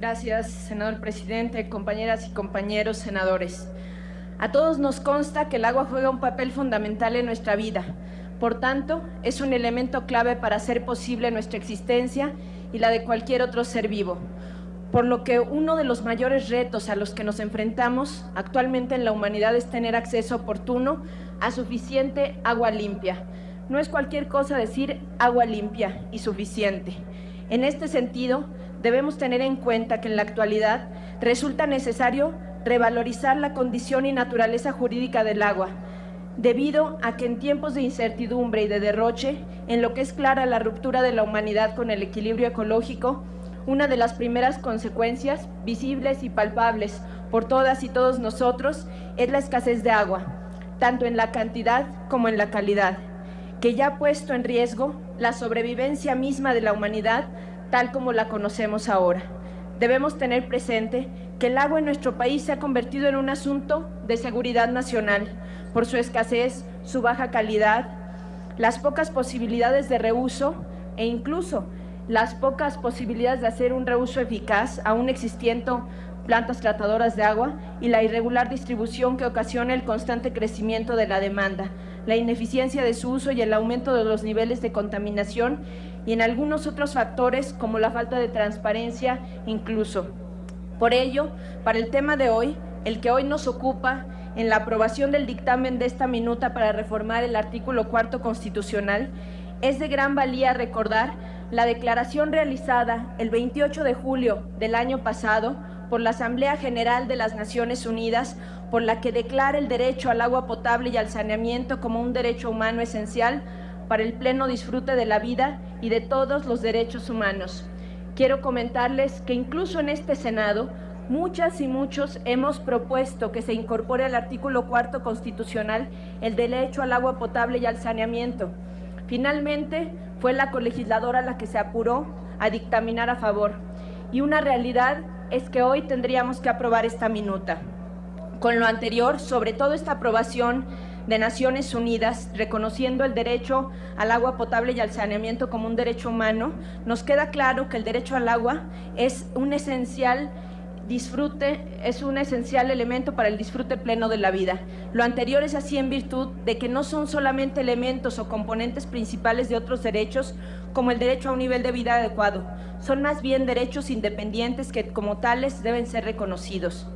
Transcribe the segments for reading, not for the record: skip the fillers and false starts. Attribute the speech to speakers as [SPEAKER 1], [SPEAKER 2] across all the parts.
[SPEAKER 1] Gracias, senador presidente, compañeras y compañeros senadores. A todos nos consta que el agua juega un papel fundamental en nuestra vida. Por tanto, es un elemento clave para hacer posible nuestra existencia y la de cualquier otro ser vivo. Por lo que uno de los mayores retos a los que nos enfrentamos actualmente en la humanidad es tener acceso oportuno a suficiente agua limpia. No es cualquier cosa decir agua limpia y suficiente. En este sentido, debemos tener en cuenta que en la actualidad resulta necesario revalorizar la condición y naturaleza jurídica del agua, debido a que en tiempos de incertidumbre y de derroche, en lo que es clara la ruptura de la humanidad con el equilibrio ecológico, una de las primeras consecuencias, visibles y palpables por todas y todos nosotros, es la escasez de agua, tanto en la cantidad como en la calidad, que ya ha puesto en riesgo la sobrevivencia misma de la humanidad tal como la conocemos ahora. Debemos tener presente que el agua en nuestro país se ha convertido en un asunto de seguridad nacional por su escasez, su baja calidad, las pocas posibilidades de reuso e incluso las pocas posibilidades de hacer un reuso eficaz, aún existiendo plantas tratadoras de agua, y la irregular distribución que ocasiona el constante crecimiento de la demanda, la ineficiencia de su uso y el aumento de los niveles de contaminación, y en algunos otros factores como la falta de transparencia incluso. Por ello, para el tema de hoy, el que hoy nos ocupa, en la aprobación del dictamen de esta minuta para reformar el artículo 4º constitucional, es de gran valía recordar la declaración realizada el 28 de julio del año pasado por la Asamblea General de las Naciones Unidas, por la que declara el derecho al agua potable y al saneamiento como un derecho humano esencial para el pleno disfrute de la vida y de todos los derechos humanos. Quiero comentarles que incluso en este Senado, muchas y muchos hemos propuesto que se incorpore al artículo 4º constitucional el derecho al agua potable y al saneamiento. Finalmente, fue la colegisladora la que se apuró a dictaminar a favor. Y una realidad es que hoy tendríamos que aprobar esta minuta. Con lo anterior, sobre todo esta aprobación de Naciones Unidas, reconociendo el derecho al agua potable y al saneamiento como un derecho humano, nos queda claro que el derecho al agua es un esencial elemento para el disfrute pleno de la vida. Lo anterior es así en virtud de que no son solamente elementos o componentes principales de otros derechos, como el derecho a un nivel de vida adecuado, son más bien derechos independientes que como tales deben ser reconocidos.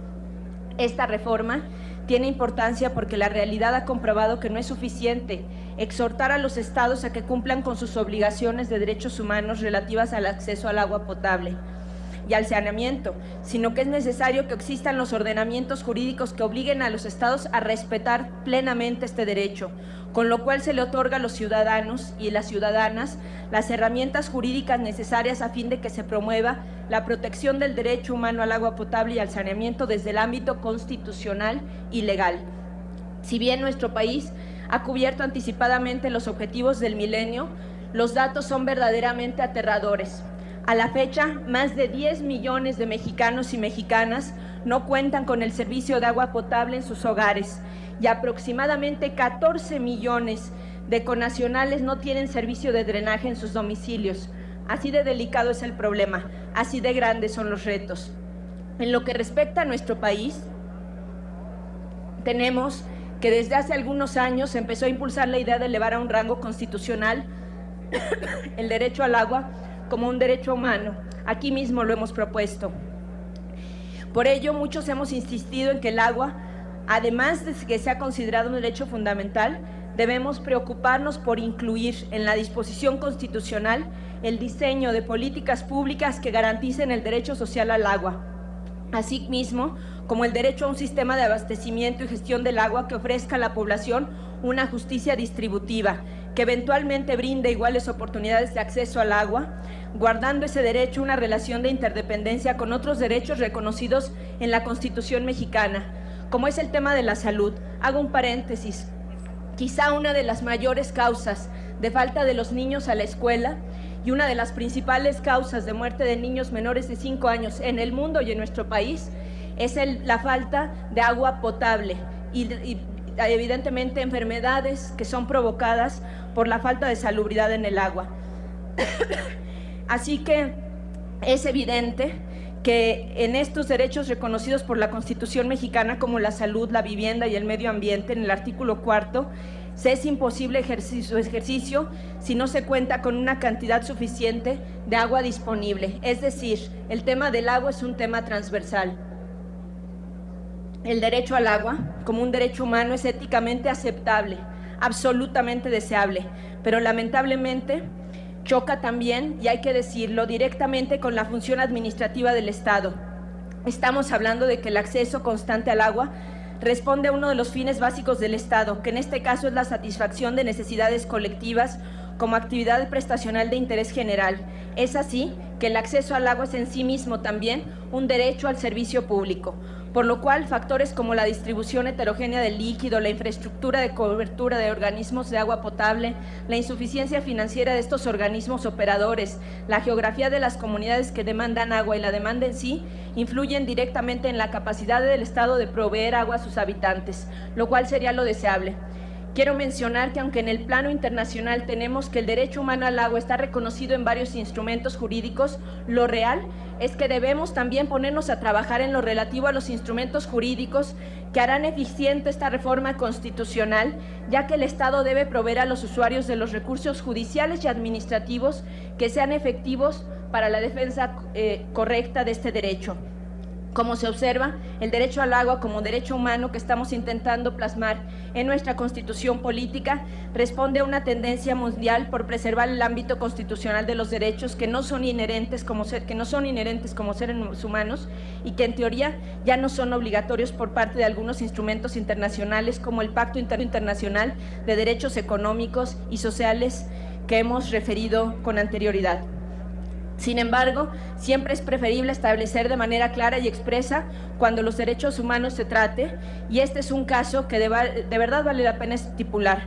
[SPEAKER 1] Esta reforma tiene importancia porque la realidad ha comprobado que no es suficiente exhortar a los estados a que cumplan con sus obligaciones de derechos humanos relativas al acceso al agua potable y al saneamiento, sino que es necesario que existan los ordenamientos jurídicos que obliguen a los estados a respetar plenamente este derecho, con lo cual se le otorga a los ciudadanos y las ciudadanas las herramientas jurídicas necesarias a fin de que se promueva la protección del derecho humano al agua potable y al saneamiento desde el ámbito constitucional y legal. Si bien nuestro país ha cubierto anticipadamente los objetivos del milenio, los datos son verdaderamente aterradores. A la fecha, más de 10 millones de mexicanos y mexicanas no cuentan con el servicio de agua potable en sus hogares y aproximadamente 14 millones de connacionales no tienen servicio de drenaje en sus domicilios. Así de delicado es el problema, así de grandes son los retos. En lo que respecta a nuestro país, tenemos que desde hace algunos años se empezó a impulsar la idea de elevar a un rango constitucional el derecho al agua como un derecho humano. Aquí mismo lo hemos propuesto. Por ello, muchos hemos insistido en que el agua, además de que sea considerado un derecho fundamental, debemos preocuparnos por incluir en la disposición constitucional el diseño de políticas públicas que garanticen el derecho social al agua, asimismo como el derecho a un sistema de abastecimiento y gestión del agua que ofrezca a la población una justicia distributiva, que eventualmente brinde iguales oportunidades de acceso al agua, guardando ese derecho una relación de interdependencia con otros derechos reconocidos en la Constitución mexicana, como es el tema de la salud. Hago un paréntesis. Quizá una de las mayores causas de falta de los niños a la escuela y una de las principales causas de muerte de niños menores de 5 años en el mundo y en nuestro país es la falta de agua potable y evidentemente enfermedades que son provocadas por la falta de salubridad en el agua. Así que es evidente que en estos derechos reconocidos por la Constitución mexicana como la salud, la vivienda y el medio ambiente, en el artículo 4, se es imposible su ejercicio si no se cuenta con una cantidad suficiente de agua disponible. Es decir, el tema del agua es un tema transversal. El derecho al agua, como un derecho humano, es éticamente aceptable, absolutamente deseable, pero lamentablemente choca también, y hay que decirlo, directamente con la función administrativa del Estado. Estamos hablando de que el acceso constante al agua responde a uno de los fines básicos del Estado, que en este caso es la satisfacción de necesidades colectivas como actividad prestacional de interés general. Es así que el acceso al agua es en sí mismo también un derecho al servicio público, por lo cual factores como la distribución heterogénea del líquido, la infraestructura de cobertura de organismos de agua potable, la insuficiencia financiera de estos organismos operadores, la geografía de las comunidades que demandan agua y la demanda en sí, influyen directamente en la capacidad del Estado de proveer agua a sus habitantes, lo cual sería lo deseable. Quiero mencionar que aunque en el plano internacional tenemos que el derecho humano al agua está reconocido en varios instrumentos jurídicos, lo real es que debemos también ponernos a trabajar en lo relativo a los instrumentos jurídicos que harán eficiente esta reforma constitucional, ya que el Estado debe proveer a los usuarios de los recursos judiciales y administrativos que sean efectivos para la defensa correcta de este derecho. Como se observa, el derecho al agua como derecho humano que estamos intentando plasmar en nuestra Constitución política responde a una tendencia mundial por preservar el ámbito constitucional de los derechos que no son inherentes como seres humanos y que en teoría ya no son obligatorios por parte de algunos instrumentos internacionales como el Pacto Internacional de Derechos Económicos y Sociales que hemos referido con anterioridad. Sin embargo, siempre es preferible establecer de manera clara y expresa cuando los derechos humanos se trate, y este es un caso que de verdad vale la pena estipular,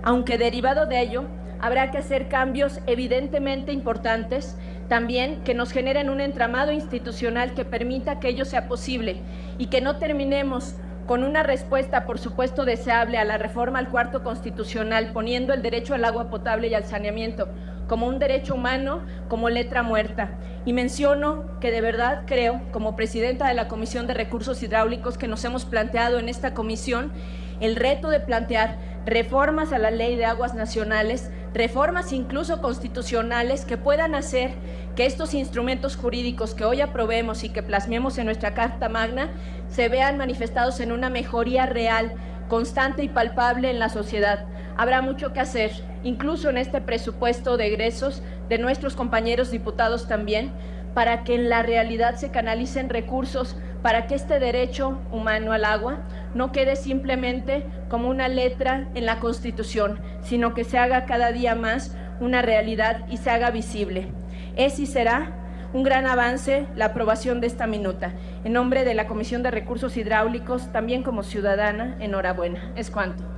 [SPEAKER 1] aunque derivado de ello habrá que hacer cambios evidentemente importantes, también que nos generen un entramado institucional que permita que ello sea posible y que no terminemos con una respuesta, por supuesto, deseable a la reforma al cuarto constitucional, poniendo el derecho al agua potable y al saneamiento como un derecho humano, como letra muerta. Y menciono que de verdad creo, como presidenta de la Comisión de Recursos Hidráulicos, que nos hemos planteado en esta comisión el reto de plantear reformas a la Ley de Aguas Nacionales, reformas incluso constitucionales que puedan hacer que estos instrumentos jurídicos que hoy aprobemos y que plasmemos en nuestra Carta Magna se vean manifestados en una mejoría real, constante y palpable en la sociedad. Habrá mucho que hacer, incluso en este presupuesto de egresos de nuestros compañeros diputados también, para que en la realidad se canalicen recursos para que este derecho humano al agua no quede simplemente como una letra en la Constitución, sino que se haga cada día más una realidad y se haga visible. Es y será un gran avance la aprobación de esta minuta. En nombre de la Comisión de Recursos Hidráulicos, también como ciudadana, enhorabuena. Es cuanto.